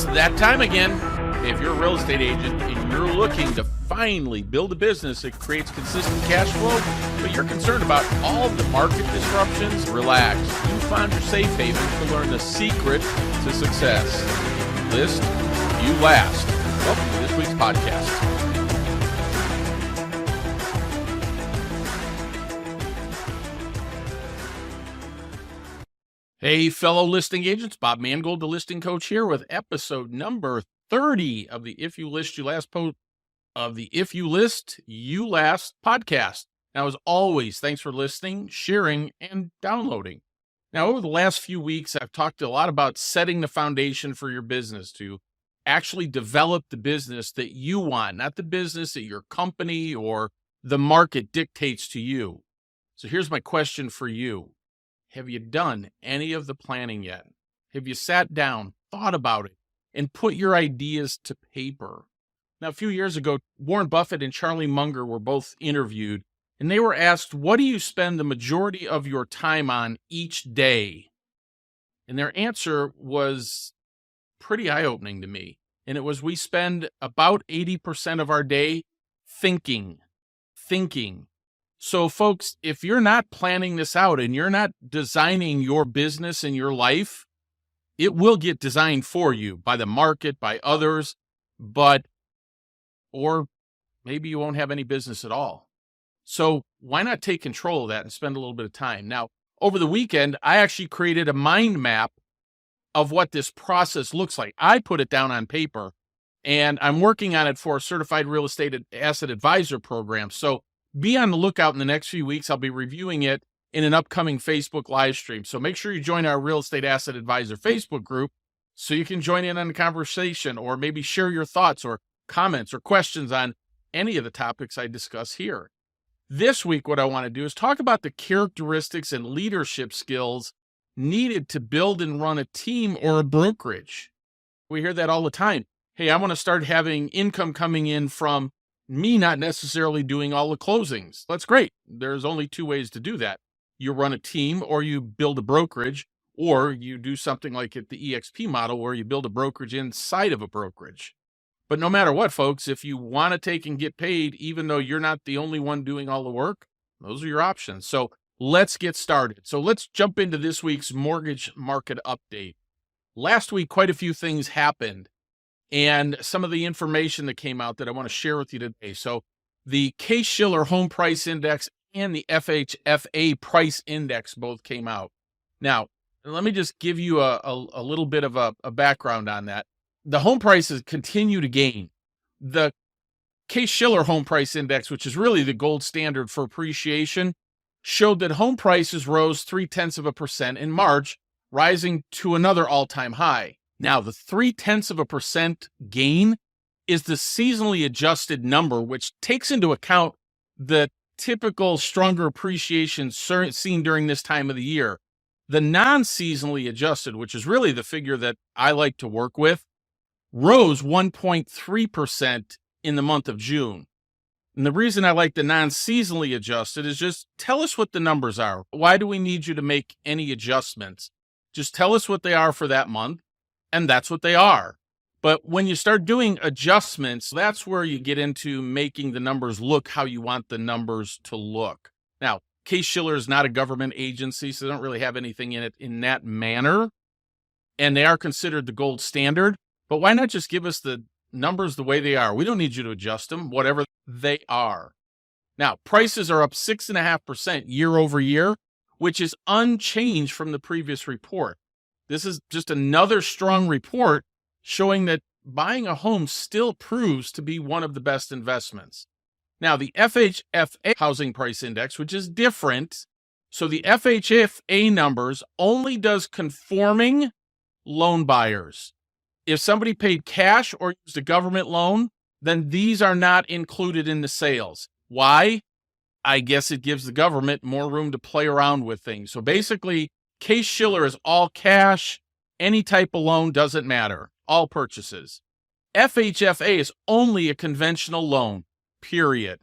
It's that time again. If you're a real estate agent and you're looking to finally build a business that creates consistent cash flow, but you're concerned about all the market disruptions, relax. You found your safe haven to learn the secret to success. List you last. Welcome to this week's podcast. Hey, fellow listing agents, Bob Mangold, the listing coach here with episode number 30 of the If You List You Last podcast. Now, as always, thanks for listening, sharing, and downloading. Now, over the last few weeks, I've talked a lot about setting the foundation for your business to actually develop the business that you want, not the business that your company or the market dictates to you. So here's my question for you. Have you done any of the planning yet? Have you sat down, thought about it, and put your ideas to paper? Now, a few years ago, Warren Buffett and Charlie Munger were both interviewed, and they were asked, what do you spend the majority of your time on each day? And their answer was pretty eye-opening to me. And it was, we spend about 80% of our day thinking. So folks, if you're not planning this out and you're not designing your business and your life, it will get designed for you by the market, by others, or maybe you won't have any business at all. So why not take control of that and spend a little bit of time? Now, over the weekend, I actually created a mind map of what this process looks like. I put it down on paper, and I'm working on it for a certified real estate asset advisor program. So be on the lookout in the next few weeks. I'll be reviewing it in an upcoming Facebook live stream. So make sure you join our Real Estate Asset Advisor Facebook group so you can join in on the conversation or maybe share your thoughts or comments or questions on any of the topics I discuss here. This week, what I want to do is talk about the characteristics and leadership skills needed to build and run a team or a brokerage. We hear that all the time. Hey, I want to start having income coming in from me not necessarily doing all the closings. That's great. There's only two ways to do that. You run a team, or you build a brokerage, or you do something like at the EXP model where you build a brokerage inside of a brokerage. But no matter what, folks, if you want to take and get paid, even though you're not the only one doing all the work, those are your options. So let's get started. So let's jump into this week's mortgage market update. Last week, quite a few things happened, and some of the information that came out that I want to share with you today. So the Shiller Home Price Index and the FHFA Price Index both came out. Now, let me just give you a little bit of a background on that. The home prices continue to gain. The Shiller Home Price Index, which is really the gold standard for appreciation, showed that home prices rose 0.3% in March, rising to another all-time high. Now, the 0.3% gain is the seasonally adjusted number, which takes into account the typical stronger appreciation seen during this time of the year. The non-seasonally adjusted, which is really the figure that I like to work with, rose 1.3% in the month of June. And the reason I like the non-seasonally adjusted is just tell us what the numbers are. Why do we need you to make any adjustments? Just tell us what they are for that month. And that's what they are. But when you start doing adjustments, that's where you get into making the numbers look how you want the numbers to look. Now, Shiller is not a government agency, so they don't really have anything in it in that manner. And they are considered the gold standard. But why not just give us the numbers the way they are? We don't need you to adjust them, whatever they are. Now, prices are up 6.5% year over year, which is unchanged from the previous report. This is just another strong report showing that buying a home still proves to be one of the best investments. Now, the FHFA Housing Price Index, which is different. So the FHFA numbers only does conforming loan buyers. If somebody paid cash or used a government loan, then these are not included in the sales. Why? I guess it gives the government more room to play around with things. So basically, Shiller is all cash, any type of loan, doesn't matter, all purchases. FHFA is only a conventional loan, period.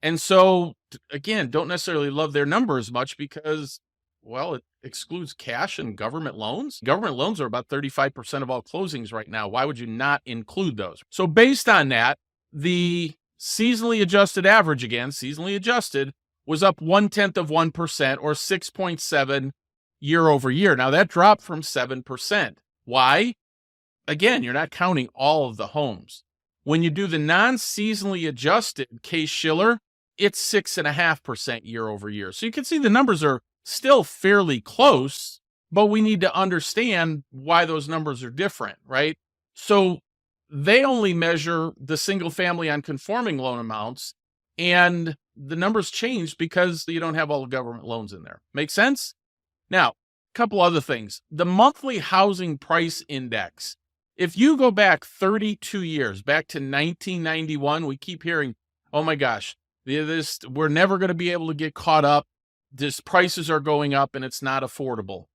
And so, again, don't necessarily love their number as much because Well, it excludes cash and government loans. Government loans are about 35% of all closings right now. Why would you not include those? So based on that, the seasonally adjusted average, again, seasonally adjusted, was up 0.1% or 6.7 year over year. Now that dropped from 7%. Why? Again, you're not counting all of the homes. When you do the non-seasonally adjusted case Shiller, it's 6.5% year over year. So you can see the numbers are still fairly close, but we need to understand why those numbers are different, right? So they only measure the single family on conforming loan amounts, and the numbers changed because you don't have all the government loans in there. Make sense? Now, a couple other things. The monthly housing price index. If you go back 32 years, back to 1991, we keep hearing, oh my gosh, we're never going to be able to get caught up. This prices are going up and it's not affordable.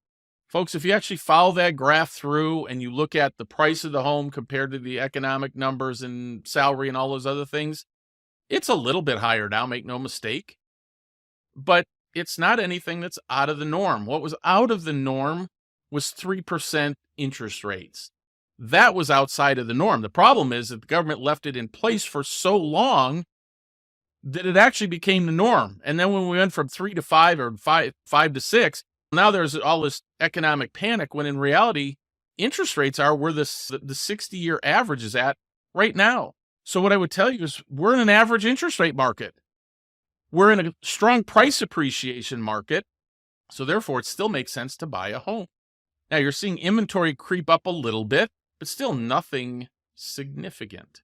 Folks, if you actually follow that graph through and you look at the price of the home compared to the economic numbers and salary and all those other things, it's a little bit higher now, make no mistake. But it's not anything that's out of the norm. What was out of the norm was 3% interest rates. That was outside of the norm. The problem is that the government left it in place for so long that it actually became the norm. And then when we went from 3 to 5 or 5 to 6, now there's all this economic panic when in reality, interest rates are where the 60-year average is at right now. So what I would tell you is we're in an average interest rate market. We're in a strong price appreciation market. So therefore, it still makes sense to buy a home. Now you're seeing inventory creep up a little bit, but still nothing significant.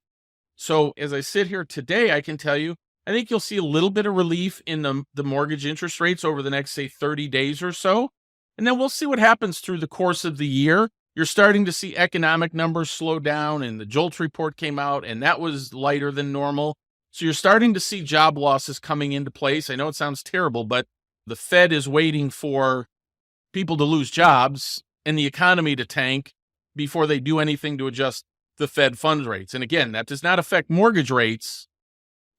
So as I sit here today, I can tell you, I think you'll see a little bit of relief in the mortgage interest rates over the next, say, 30 days or so. And then we'll see what happens through the course of the year. You're starting to see economic numbers slow down, and the JOLTS report came out, and that was lighter than normal. So you're starting to see job losses coming into place. I know it sounds terrible, but the Fed is waiting for people to lose jobs and the economy to tank before they do anything to adjust the Fed funds rates. And again, that does not affect mortgage rates.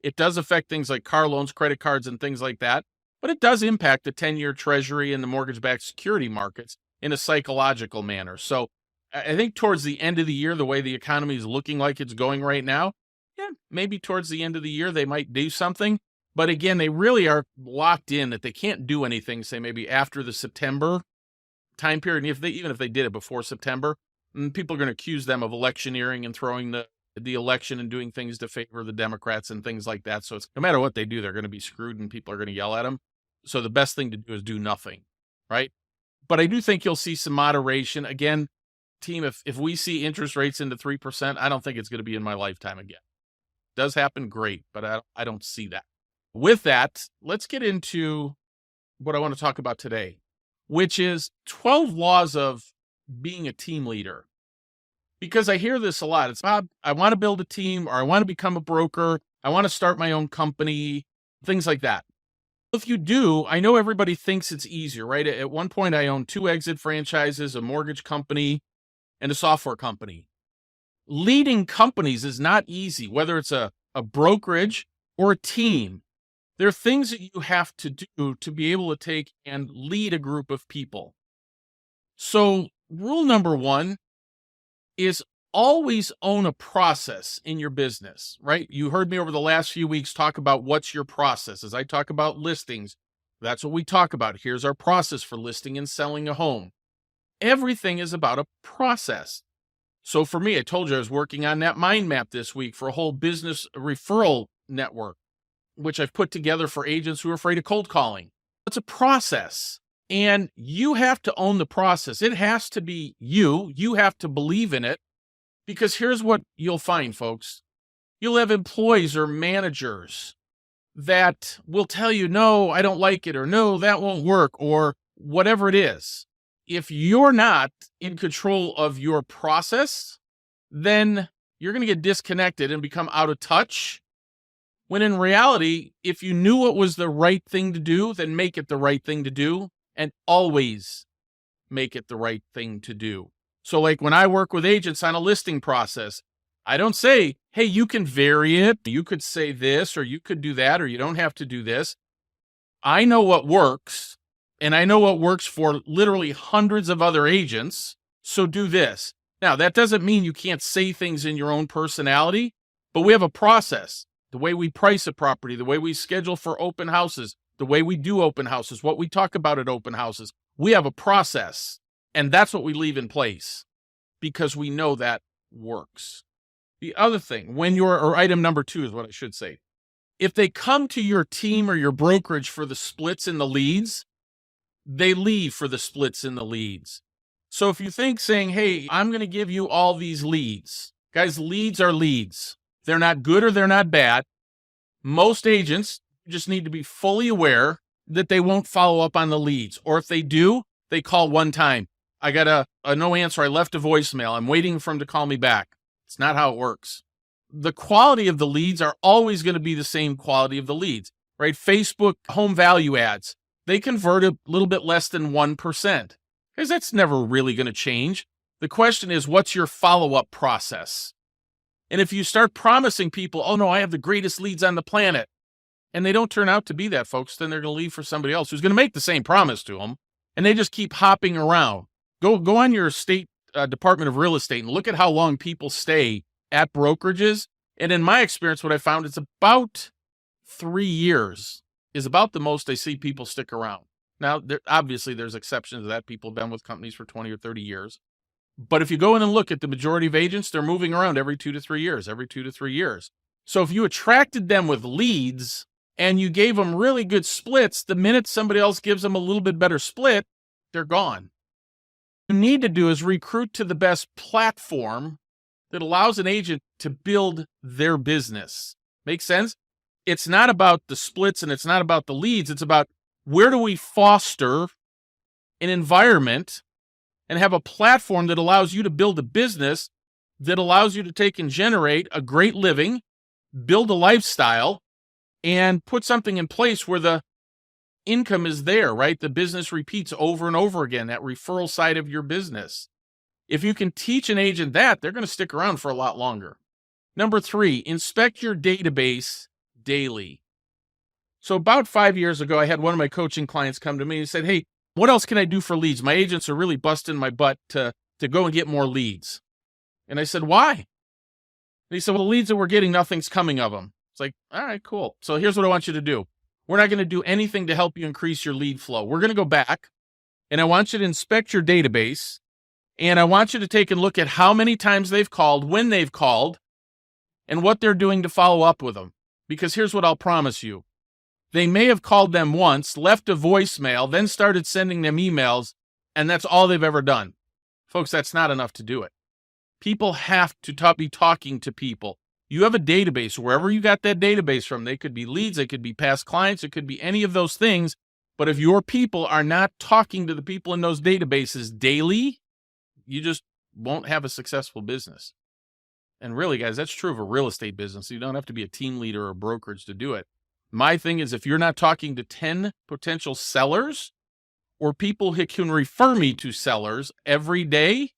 It does affect things like car loans, credit cards, and things like that. But it does impact the 10-year Treasury and the mortgage-backed security markets in a psychological manner. So I think towards the end of the year, the way the economy is looking like it's going right now, yeah, maybe towards the end of the year, they might do something. But again, they really are locked in that they can't do anything, say maybe after the September time period. And even if they did it before September, people are going to accuse them of electioneering and throwing the election and doing things to favor the Democrats and things like that. So it's no matter what they do, they're going to be screwed and people are going to yell at them. So the best thing to do is do nothing, right? But I do think you'll see some moderation. Again, team, if we see interest rates into 3%, I don't think it's going to be in my lifetime again. Does happen, great, but I don't see that. With that, let's get into what I want to talk about today, which is 12 laws of being a team leader. Because I hear this a lot. It's, Bob, I want to build a team, or I want to become a broker. I want to start my own company, things like that. If you do, I know everybody thinks it's easier, right? At one point, I owned 2 exit franchises, a mortgage company, and a software company. Leading companies is not easy, whether it's a brokerage or a team. There are things that you have to do to be able to take and lead a group of people. So rule number 1 is always own a process in your business, right? You heard me over the last few weeks talk about what's your process. As I talk about listings, that's what we talk about. Here's our process for listing and selling a home. Everything is about a process. So for me, I told you I was working on that mind map this week for a whole business referral network, which I've put together for agents who are afraid of cold calling. It's a process. And you have to own the process. It has to be you. You have to believe in it. Because here's what you'll find, folks. You'll have employees or managers that will tell you, no, I don't like it, or no, that won't work, or whatever it is. If you're not in control of your process, then you're going to get disconnected and become out of touch. When in reality, if you knew what was the right thing to do, then make it the right thing to do. And always make it the right thing to do. So like when I work with agents on a listing process, I don't say, hey, you can vary it. You could say this, or you could do that, or you don't have to do this. I know what works. And I know what works for literally hundreds of other agents. So do this. Now, that doesn't mean you can't say things in your own personality, but we have a process. The way we price a property, the way we schedule for open houses, the way we do open houses, what we talk about at open houses. We have a process, and that's what we leave in place because we know that works. The other thing, or item number 2 is what I should say. If they come to your team or your brokerage for the splits in the leads, they leave for the splits in the leads. So if you think saying, hey, I'm going to give you all these leads. Guys, leads are leads. They're not good or they're not bad. Most agents just need to be fully aware that they won't follow up on the leads. Or if they do, they call one time. I got a no answer. I left a voicemail. I'm waiting for him to call me back. It's not how it works. The quality of the leads are always going to be the same quality of the leads, right? Facebook home value ads, they convert a little bit less than 1%. Because that's never really going to change. The question is, what's your follow-up process? And if you start promising people, oh no, I have the greatest leads on the planet, and they don't turn out to be that, folks, then they're going to leave for somebody else who's going to make the same promise to them, and they just keep hopping around. Go on your state Department of Real Estate and look at how long people stay at brokerages. And in my experience, what I found is about 3 years is about the most I see people stick around. Now, obviously, there's exceptions to that. People have been with companies for 20 or 30 years. But if you go in and look at the majority of agents, they're moving around every 2 to 3 years, every 2 to 3 years. So if you attracted them with leads and you gave them really good splits, the minute somebody else gives them a little bit better split, they're gone. What you need to do is recruit to the best platform that allows an agent to build their business. Make sense? It's not about the splits and it's not about the leads. It's about where do we foster an environment and have a platform that allows you to build a business that allows you to take and generate a great living, build a lifestyle, and put something in place where the income is there, right? The business repeats over and over again, that referral side of your business. If you can teach an agent that, they're going to stick around for a lot longer. Number 3, inspect your database daily. So about 5 years ago, I had one of my coaching clients come to me and said, hey, what else can I do for leads? My agents are really busting my butt to go and get more leads. And I said, why? And he said, well, the leads that we're getting, nothing's coming of them. It's like, all right, cool. So here's what I want you to do. We're not going to do anything to help you increase your lead flow. We're going to go back, and I want you to inspect your database, and I want you to take and look at how many times they've called, when they've called, and what they're doing to follow up with them. Because here's what I'll promise you. They may have called them once, left a voicemail, then started sending them emails, and that's all they've ever done. Folks, that's not enough to do it. People have to be talking to people. You have a database, wherever you got that database from. They could be leads, they could be past clients, it could be any of those things. But if your people are not talking to the people in those databases daily, you just won't have a successful business. And really, guys, that's true of a real estate business. You don't have to be a team leader or a brokerage to do it. My thing is, if you're not talking to 10 potential sellers or people who can refer me to sellers every day,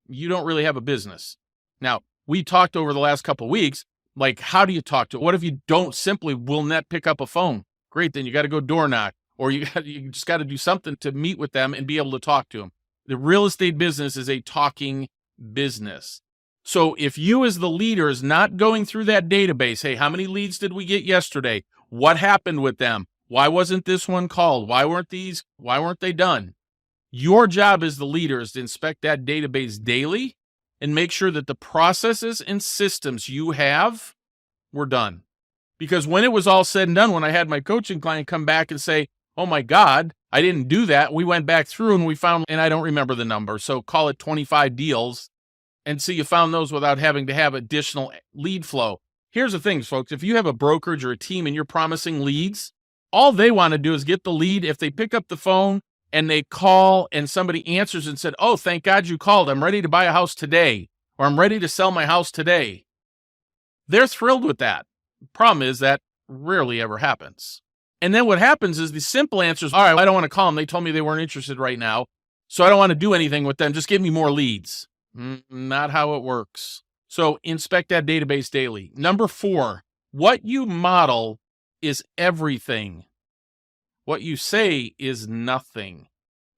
you don't really have a business. Now, we talked over the last couple of weeks, like, how do you talk to? What if you don't simply will not pick up a phone? Great, then you got to go door knock, or you just got to do something to meet with them and be able to talk to them. The real estate business is a talking business. So if you as the leader is not going through that database, hey, how many leads did we get yesterday? What happened with them? Why wasn't this one called? Why weren't they done? Your job as the leader is to inspect that database daily and make sure that the processes and systems you have were done. Because when it was all said and done, when I had my coaching client come back and say, oh my God, I didn't do that. We went back through and we found, and I don't remember the number, so call it 25 deals. And so you found those without having to have additional lead flow. Here's the thing, folks. If you have a brokerage or a team and you're promising leads, all they want to do is get the lead. If they pick up the phone and they call and somebody answers and said, oh, thank God you called. I'm ready to buy a house today, or I'm ready to sell my house today. They're thrilled with that. The problem is that rarely ever happens. And then what happens is the simple answer is, all right, I don't want to call them. They told me they weren't interested right now, so I don't want to do anything with them. Just give me more leads. Not how it works. So inspect that database daily. Number 4, what you model is everything. What you say is nothing.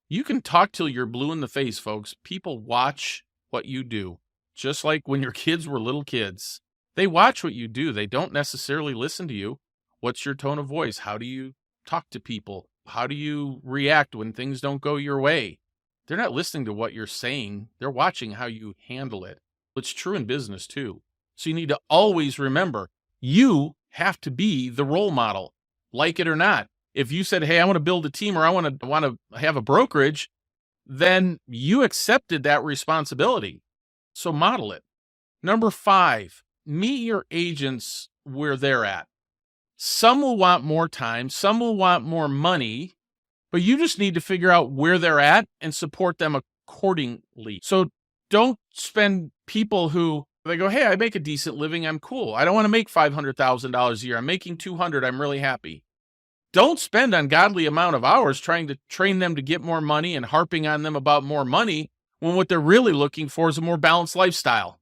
You can talk till you're blue in the face, folks. People watch what you do. Just like when your kids were little kids. They watch what you do. They don't necessarily listen to you. What's your tone of voice? How do you talk to people? How do you react when things don't go your way? They're not listening to what you're saying. They're watching how you handle it. It's true in business too. So you need to always remember, you have to be the role model, like it or not. If you said, hey, I want to build a team or I want to have a brokerage, then you accepted that responsibility. So model it. Number 5, meet your agents where they're at. Some will want more time, some will want more money, but you just need to figure out where they're at and support them accordingly. So don't spend people who, they go, hey, I make a decent living, I'm cool. I don't want to make $500,000 a year. I'm making $200,000, I'm really happy. Don't spend ungodly amount of hours trying to train them to get more money and harping on them about more money when what they're really looking for is a more balanced lifestyle.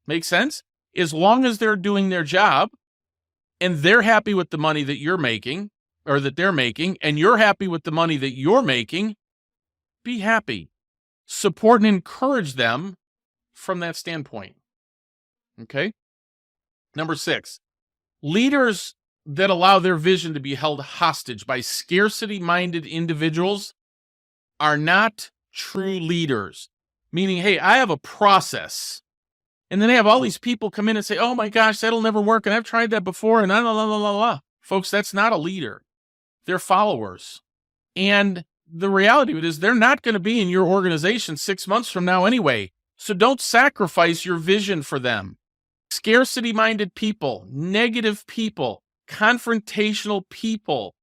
Make sense? As long as they're doing their job and they're happy with the money that you're making or that they're making, and you're happy with the money that you're making, be happy. Support and encourage them from that standpoint. Okay? Number 6, leaders that allow their vision to be held hostage by scarcity-minded individuals are not true leaders. Meaning, hey, I have a process. And then they have all these people come in and say, oh my gosh, that'll never work. And I've tried that before. And la, la, la, la, la. Folks, that's not a leader. They're followers. And the reality of it is they're not going to be in your organization 6 months from now anyway. So don't sacrifice your vision for them. Scarcity-minded people, negative people, confrontational people,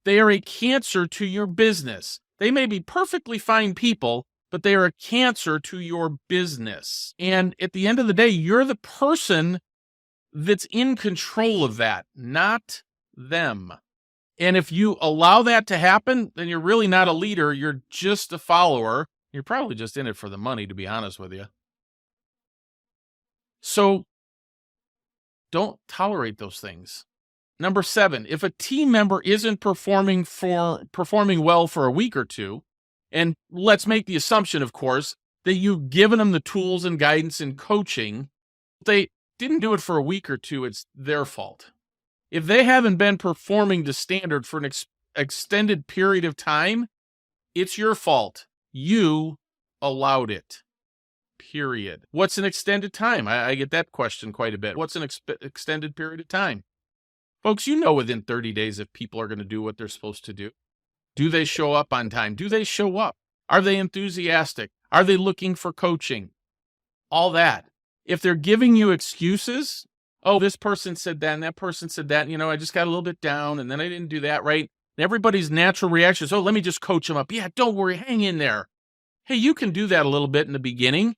they are a cancer to your business. They may be perfectly fine people, but they are a cancer to your business. And at the end of the day, you're the person that's in control of that, not them. And if you allow that to happen, then you're really not a leader. You're just a follower. You're probably just in it for the money, to be honest with you. So don't tolerate those things. Number 7, if a team member isn't performing well for a week or two, and let's make the assumption, of course, that you've given them the tools and guidance and coaching, they didn't do it for a week or two, it's their fault. If they haven't been performing to standard for an extended period of time, it's your fault. You allowed it. Period. What's an extended time? I get that question quite a bit. What's an extended period of time? Folks, you know within 30 days if people are going to do what they're supposed to do. Do they show up on time? Do they show up? Are they enthusiastic? Are they looking for coaching? All that. If they're giving you excuses, oh, this person said that and that person said that, I just got a little bit down and then I didn't do that right. And everybody's natural reaction is, oh, let me just coach them up. Yeah, don't worry, hang in there. Hey, you can do that a little bit in the beginning,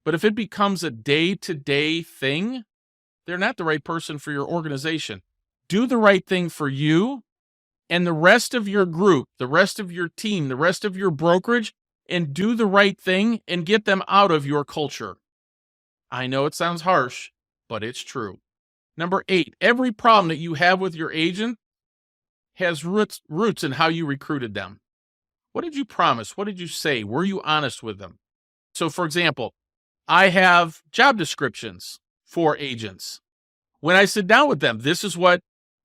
but if it becomes a day-to-day thing, they're not the right person for your organization. Do the right thing for you and the rest of your group, the rest of your team, the rest of your brokerage, and do the right thing and get them out of your culture. I know it sounds harsh, but it's true. Number 8, every problem that you have with your agent has roots in how you recruited them. What did you promise? What did you say? Were you honest with them? So, for example, I have job descriptions for agents. When I sit down with them, this is what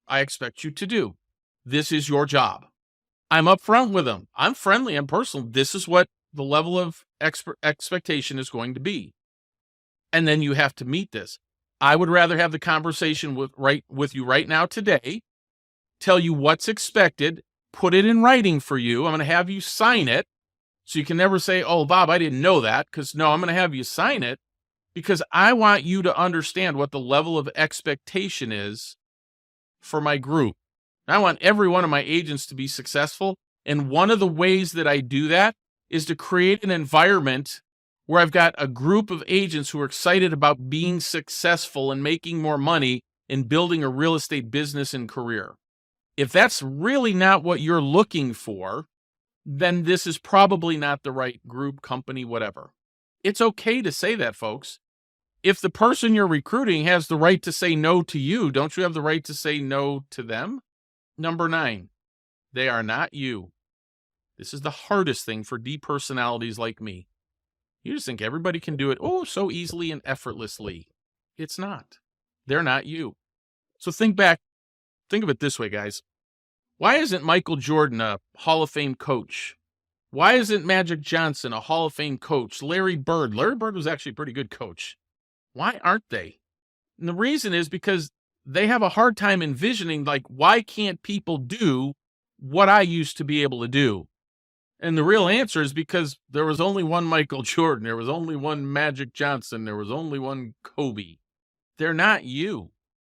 I expect you to do. This is your job. I'm upfront with them. I'm friendly. I'm personal. This is what the level of expectation is going to be. And then you have to meet this. I would rather have the conversation with you right now today, tell you what's expected, put it in writing for you. I'm going to have you sign it. So you can never say, oh, Bob, I didn't know that. Because no, I'm going to have you sign it because I want you to understand what the level of expectation is for my group. I want every one of my agents to be successful. And one of the ways that I do that is to create an environment where I've got a group of agents who are excited about being successful and making more money and building a real estate business and career. If that's really not what you're looking for, then this is probably not the right group, company, whatever. It's okay to say that, folks. If the person you're recruiting has the right to say no to you, don't you have the right to say no to them? Number 9, They are not you. This is the hardest thing for depersonalities like me. You just think everybody can do it, so easily and effortlessly. It's not. They're not you. So think back. Think of it this way, guys. Why isn't Michael Jordan a Hall of Fame coach? Why isn't Magic Johnson a Hall of Fame coach? Larry Bird was actually a pretty good coach. Why aren't they? And the reason is because they have a hard time envisioning, like, why can't people do what I used to be able to do? And the real answer is because there was only one Michael Jordan. There was only one Magic Johnson. There was only one Kobe. They're not you.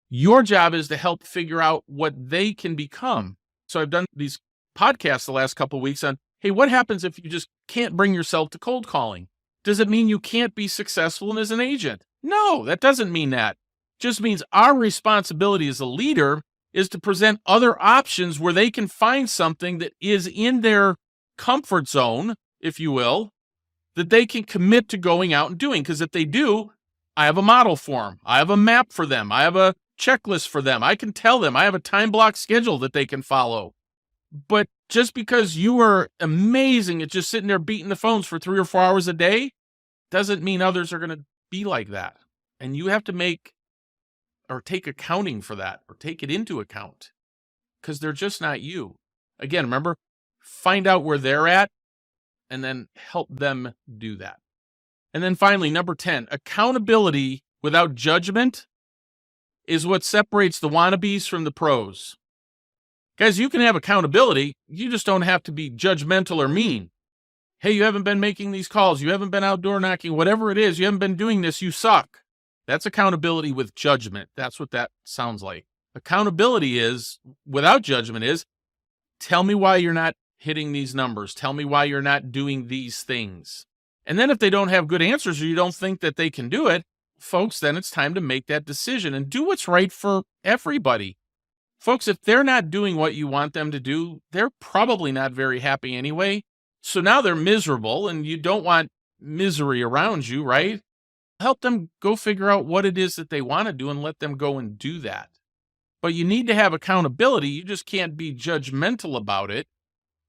Your job is to help figure out what they can become. So I've done these podcasts the last couple of weeks on, hey, what happens if you just can't bring yourself to cold calling? Does it mean you can't be successful as an agent? No, that doesn't mean that. It just means our responsibility as a leader is to present other options where they can find something that is in their comfort zone, if you will, that they can commit to going out and doing. Because if they do, I have a model for them. I have a map for them. I have a checklist for them. I can tell them. I have a time block schedule that they can follow. But just because you are amazing at just sitting there beating the phones for 3 or 4 hours a day doesn't mean others are going to be like that. And you have to make or take accounting for that, or take it into account, because they're just not you. Again, remember, find out where they're at and then help them do that. And then finally, number 10, accountability without judgment is what separates the wannabes from the pros. Guys, you can have accountability. You just don't have to be judgmental or mean. Hey, you haven't been making these calls. You haven't been outdoor knocking, whatever it is. You haven't been doing this. You suck. That's accountability with judgment. That's what that sounds like. Accountability is, without judgment, is tell me why you're not hitting these numbers. Tell me why you're not doing these things. And then if they don't have good answers or you don't think that they can do it, folks, then it's time to make that decision and do what's right for everybody. Folks, if they're not doing what you want them to do, they're probably not very happy anyway. So now they're miserable, and you don't want misery around you, right? Help them go figure out what it is that they want to do and let them go and do that. But you need to have accountability. You just can't be judgmental about it,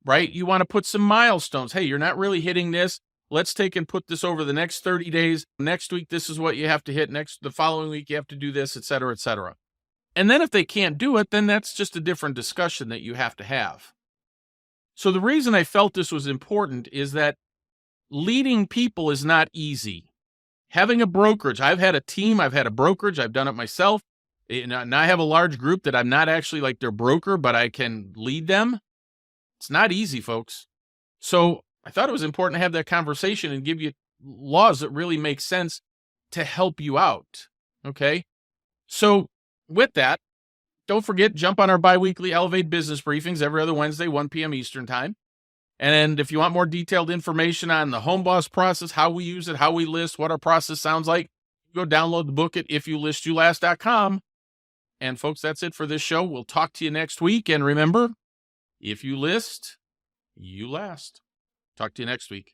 right? You want to put some milestones. Hey, you're not really hitting this. Let's take and put this over the next 30 days. Next week, this is what you have to hit. The following week, you have to do this, et cetera, et cetera. And then if they can't do it, then that's just a different discussion that you have to have. So the reason I felt this was important is that leading people is not easy. Having a brokerage, I've had a team, I've had a brokerage, I've done it myself. And I have a large group that I'm not actually like their broker, but I can lead them. It's not easy, folks. So I thought it was important to have that conversation and give you laws that really make sense to help you out. Okay? So with that, don't forget, jump on our biweekly Elevate Business briefings every other Wednesday, 1 p.m. Eastern Time. And if you want more detailed information on the Home Boss process, how we use it, how we list, what our process sounds like, go download the book at ifyoulistyoulast.com. And folks, that's it for this show. We'll talk to you next week. And remember, if you list, you last. Talk to you next week.